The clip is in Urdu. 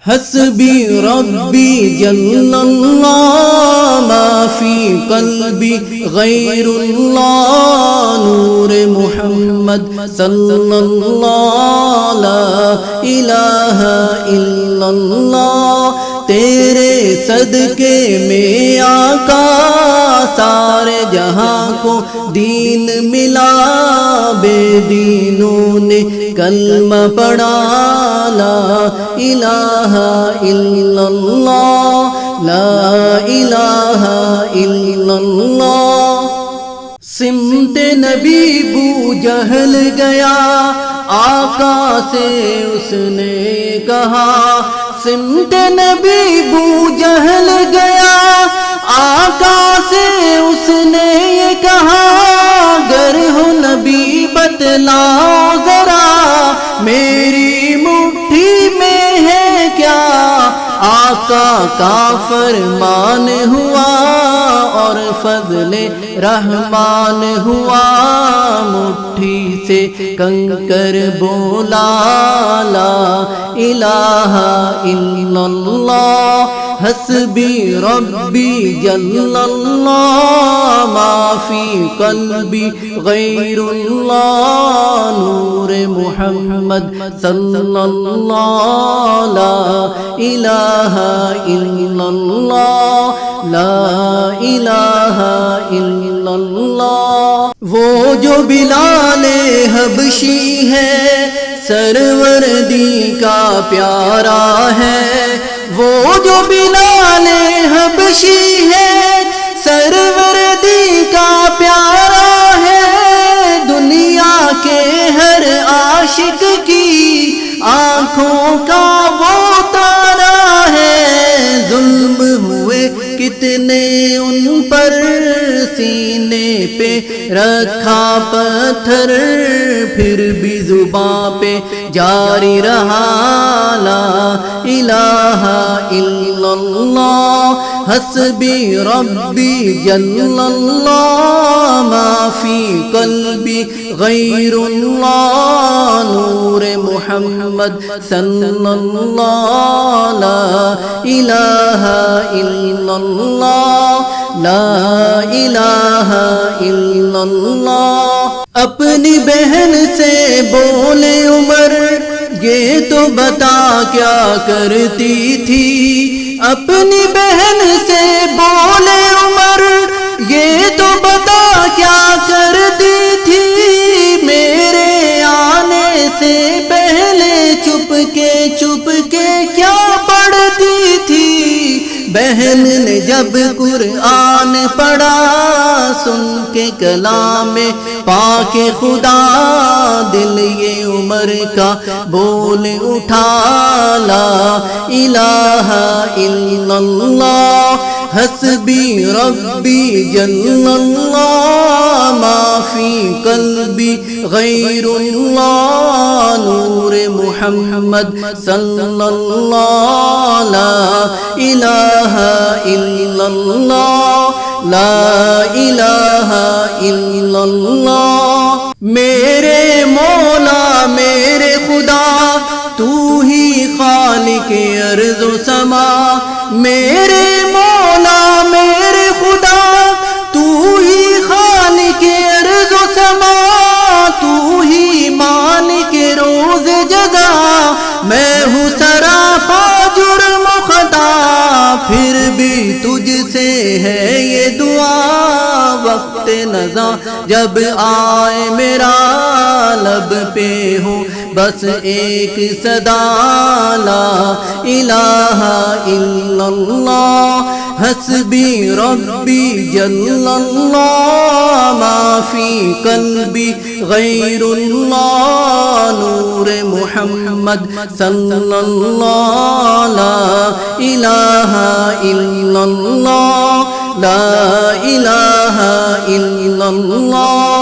حسبی ربی جل اللہ ما فی قلبی غیر اللہ نور محمد صلی اللہ لا الہ الا اللہ تیرے صدقے میں آقا سارے جہاں کو دین ملا بے دینوں نے کلمہ پڑھا لا الہ الا اللہ لا الہ الا اللہ سمت نبی بو جہل گیا آقا سے اس نے کہا سمت نبی بو جہل گیا آقا سے اس نے یہ کہا گر ہو نبی بتلاؤ ذرا میری مٹھی میں ہے کیا آقا کا فرمان ہوا اور فضل رحمان ہوا مٹھی سے کنکر بولا لا الہ الا اللہ حسبی ربی جل اللہ ما فی قلبی غیر اللہ نور محمد صلی اللہ لا الہ الا اللہ لا الہ الا اللہ وہ جو بلال حبشی ہے سروردی کا پیارا ہے وہ جو بلال حبشی ہے سروردی کا پیارا ہے دنیا کے ہر عاشق کی آنکھوں کا وہ تارا ہے ظلم ہوئے کتنے ان پر سینے پہ رکھا پتھر پھر بھی زباں پہ جاری رہا لا الہ الا اللہ حسبی ربی جل اللہ ما فی قلبی غیر اللہ نور محمد صلی اللہ لا الہ الا اللہ لا الہ الا اللہ اپنی بہن سے بولے عمر یہ تو بتا کیا کرتی تھی اپنی بہن سے بولے عمر یہ تو بتا کیا کرتی تھی میرے آنے سے پہلے چپ کے کیا پڑھتی تھی بہن نے جب قرآن پڑھا سن کے کلام پاک خدا دل یہ عمر کا بول اٹھا لا الہ الا اللہ حسبی ربی جل اللہ ما فی قلبی غیر اللہ نور محمد صلی اللہ لا الہ الا اللہ لا الہ الا اللہ میرے مولا میرے خدا تو ہی خالق ارض و سما میرے مولا میرے خدا تو ہی خالق ارض و سما تو ہی مالک روز جزا میں ہوں سراپا جرم خطا پھر بھی تجھ سے ہے یہ دعا وقت نزا جب آئے میرا لب پہ ہو بس ایک صدا لا الہ الا اللہ حسبی ربی جل اللہ ما فی قلبی غیر اللہ نور محمد صلی اللہ لا الہ الا اللہ لا الہ الا اللہ